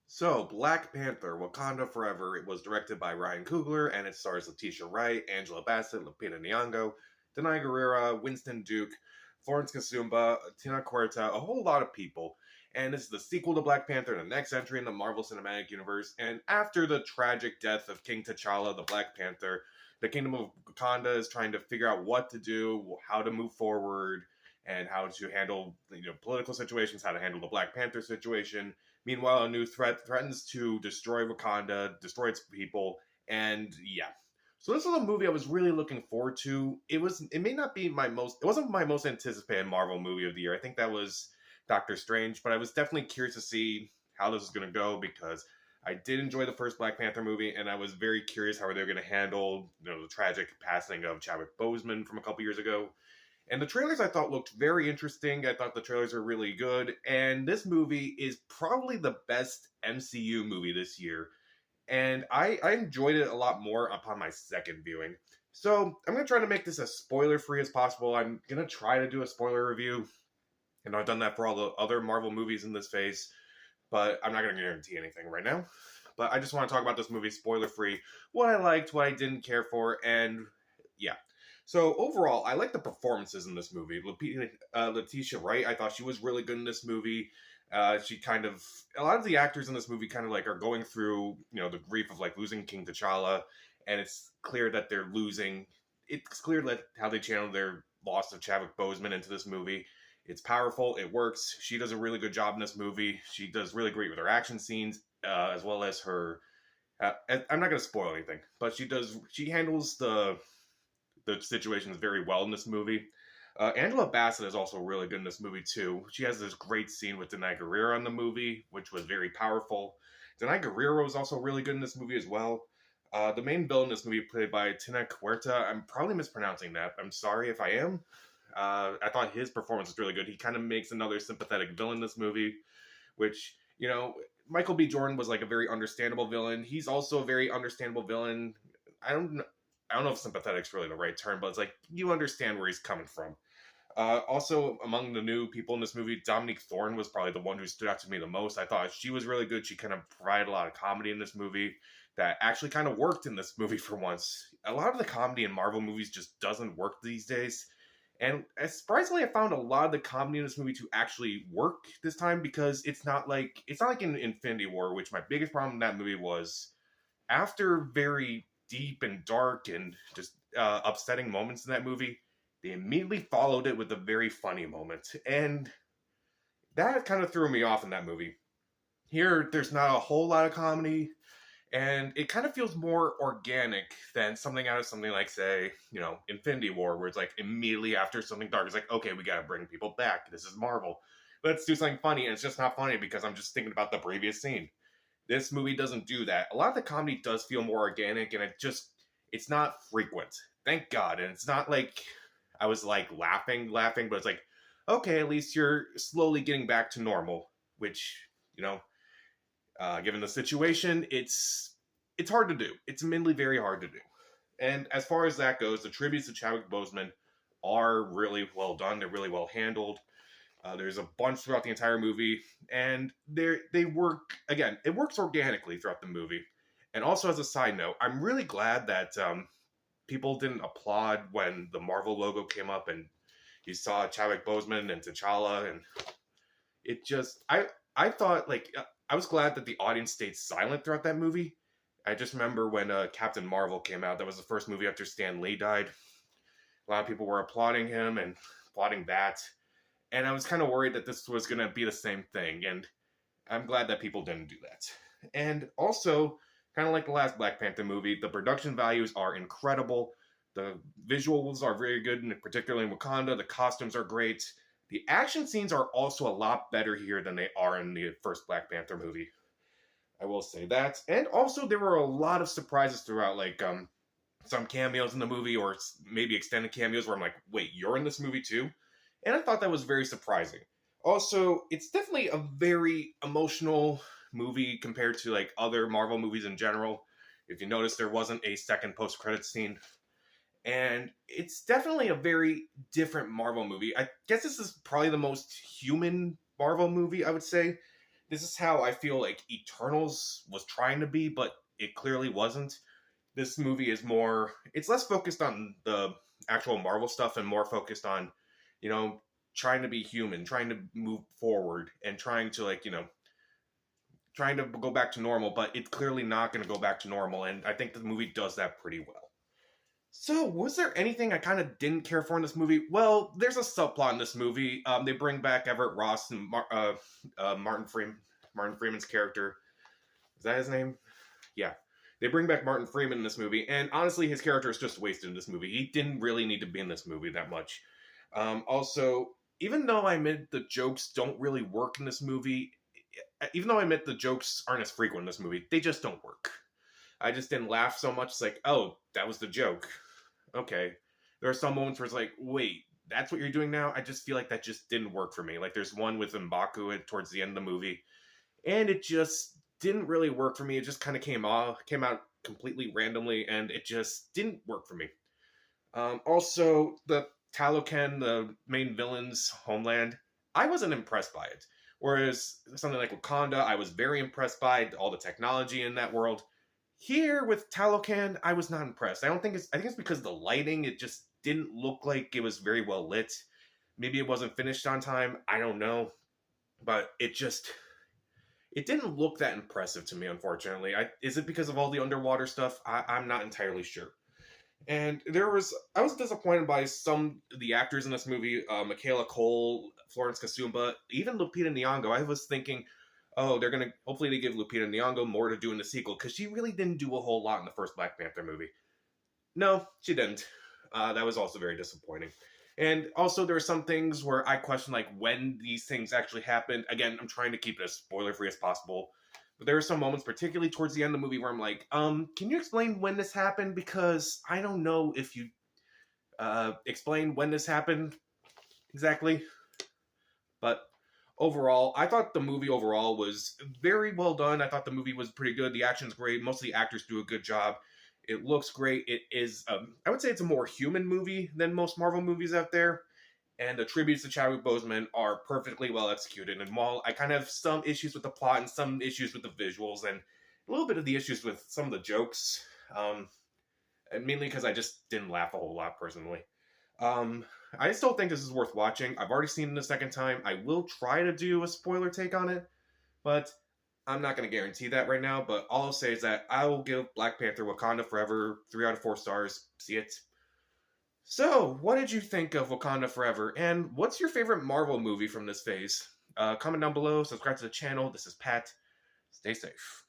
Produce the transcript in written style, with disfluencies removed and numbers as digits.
So, Black Panther, Wakanda Forever, it was directed by Ryan Coogler, and it stars Letitia Wright, Angela Bassett, Lupita Nyong'o, Denai Guerrera, Winston Duke, Florence Kasumba, Tina Huerta, a whole lot of people. And this is the sequel to Black Panther, the next entry in the Marvel Cinematic Universe. And after the tragic death of King T'Challa, the Black Panther, the Kingdom of Wakanda is trying to figure out what to do, how to move forward, and how to handle political situations, how to handle the Black Panther situation. Meanwhile, a new threat threatens to destroy Wakanda, destroy its people, and yeah. So this was a movie I was really looking forward to. It may not be it wasn't my most anticipated Marvel movie of the year. I think that was Doctor Strange, but I was definitely curious to see how this was going to go because I did enjoy the first Black Panther movie, and I was very curious how they were going to handle the tragic passing of Chadwick Boseman from a couple years ago. And the trailers I thought looked very interesting. I thought the trailers were really good. And this movie is probably the best MCU movie this year. And I enjoyed it a lot more upon my second viewing. So I'm going to try to make this as spoiler free as possible. I'm going to try to do a spoiler review. And I've done that for all the other Marvel movies in this phase. But I'm not going to guarantee anything right now. But I just want to talk about this movie spoiler free. What I liked, what I didn't care for, and yeah. So overall, I like the performances in this movie. Letitia Wright, I thought she was really good in this movie. A lot of the actors in this movie kind of like are going through, the grief of like losing King T'Challa, and it's clear that they're losing. It's clear that how they channeled their loss of Chadwick Boseman into this movie. It's powerful. It works. She does a really good job in this movie. She does really great with her action scenes, as well as her. I'm not going to spoil anything, but she handles the situations very well in this movie. Angela Bassett is also really good in this movie too. She has this great scene with Denai Guerrera in the movie, which was very powerful. Denai Guerrera was also really good in this movie as well. The main villain in this movie, played by Tina Huerta, I'm probably mispronouncing that. I'm sorry if I am. I thought his performance was really good. He kind of makes another sympathetic villain in this movie, which, Michael B. Jordan was like a very understandable villain. He's also a very understandable villain. I don't know if sympathetic's really the right term, but it's like you understand where he's coming from. Also, among the new people in this movie, Dominique Thorne was probably the one who stood out to me the most. I thought she was really good. She kind of provided a lot of comedy in this movie that actually kind of worked in this movie for once. A lot of the comedy in Marvel movies just doesn't work these days. And surprisingly, I found a lot of the comedy in this movie to actually work this time because it's not like in Infinity War, which my biggest problem in that movie was after very deep and dark and just upsetting moments in that movie, they immediately followed it with a very funny moment. And that kind of threw me off in that movie. Here, there's not a whole lot of comedy, and it kind of feels more organic than something out of something like, say, Infinity War, where it's like immediately after something dark, it's like, okay, we gotta bring people back. This is Marvel. Let's do something funny, and it's just not funny because I'm just thinking about the previous scene. This movie doesn't do that. A lot of the comedy does feel more organic, and it's not frequent. Thank God. And it's not like I was like laughing, but it's like, okay, at least you're slowly getting back to normal, which, given the situation, it's hard to do. It's admittedly very hard to do. And as far as that goes, the tributes to Chadwick Boseman are really well done. They're really well handled. There's a bunch throughout the entire movie, and they work, again, it works organically throughout the movie. And also, as a side note, I'm really glad that people didn't applaud when the Marvel logo came up and you saw Chadwick Boseman and T'Challa, and it just, I thought, I was glad that the audience stayed silent throughout that movie. I just remember when Captain Marvel came out, that was the first movie after Stan Lee died. A lot of people were applauding him and applauding that. And I was kind of worried that this was going to be the same thing. And I'm glad that people didn't do that. And also, kind of like the last Black Panther movie, the production values are incredible. The visuals are very good, and particularly in Wakanda. The costumes are great. The action scenes are also a lot better here than they are in the first Black Panther movie. I will say that. And also, there were a lot of surprises throughout, like some cameos in the movie, or maybe extended cameos where I'm like, wait, you're in this movie too? And I thought that was very surprising. Also, it's definitely a very emotional movie compared to like other Marvel movies in general. If you notice, there wasn't a second post-credits scene. And it's definitely a very different Marvel movie. I guess this is probably the most human Marvel movie, I would say. this is how I feel like Eternals was trying to be, but it clearly wasn't. This movie is more, it's less focused on the actual Marvel stuff and more focused on, you know, trying to be human, trying to move forward, and trying to, like, you know, trying to go back to normal, but it's clearly not going to go back to normal, and I think the movie does that pretty well. So, was there anything I kind of didn't care for in this movie? Well, there's a subplot in this movie. They bring back Everett Ross and Martin Freeman's character. Is that his name? Yeah. They bring back Martin Freeman in this movie, and honestly, his character is just wasted in this movie. He didn't really need to be in this movie that much. Also, even though I admit the jokes don't really work in this movie, even though I admit the jokes aren't as frequent in this movie, they just don't work. I just didn't laugh so much. It's like, oh, that was the joke. Okay. There are some moments where it's like, wait, that's what you're doing now? I just feel like that just didn't work for me. Like, there's one with Mcu towards the end of the movie, and it just didn't really work for me. It just kind of came out completely randomly, and it just didn't work for me. Also, the Talocan, the main villain's homeland, I wasn't impressed by it. Whereas something like Wakanda, I was very impressed by all the technology in that world. Here with Talocan, I was not impressed. I think it's because of the lighting. It just didn't look like it was very well lit. Maybe it wasn't finished on time. I don't know. But it didn't look that impressive to me, unfortunately. Is it because of all the underwater stuff? I'm not entirely sure. And I was disappointed by some of the actors in this movie, Michaela Cole, Florence Kasumba, even Lupita Nyong'o. I was thinking, oh, hopefully they give Lupita Nyong'o more to do in the sequel, because she really didn't do a whole lot in the first Black Panther movie. No, she didn't. That was also very disappointing. And also, there are some things where I question, like, when these things actually happened. Again, I'm trying to keep it as spoiler-free as possible. But there are some moments, particularly towards the end of the movie, where I'm like, can you explain when this happened? Because I don't know if you explain when this happened exactly. But overall, I thought the movie overall was very well done. I thought the movie was pretty good. The action's great. Most of the actors do a good job. It looks great. It is, I would say it's a more human movie than most Marvel movies out there. And the tributes to Chadwick Boseman are perfectly well executed. And while I kind of have some issues with the plot and some issues with the visuals and a little bit of the issues with some of the jokes, and mainly because I just didn't laugh a whole lot personally. I still think this is worth watching. I've already seen it a second time. I will try to do a spoiler take on it, but I'm not going to guarantee that right now. But all I'll say is that I will give Black Panther Wakanda Forever 3 out of 4 stars. See it. So, what did you think of Wakanda Forever, and what's your favorite Marvel movie from this phase? Comment down below, subscribe to the channel. This is Pat. Stay safe.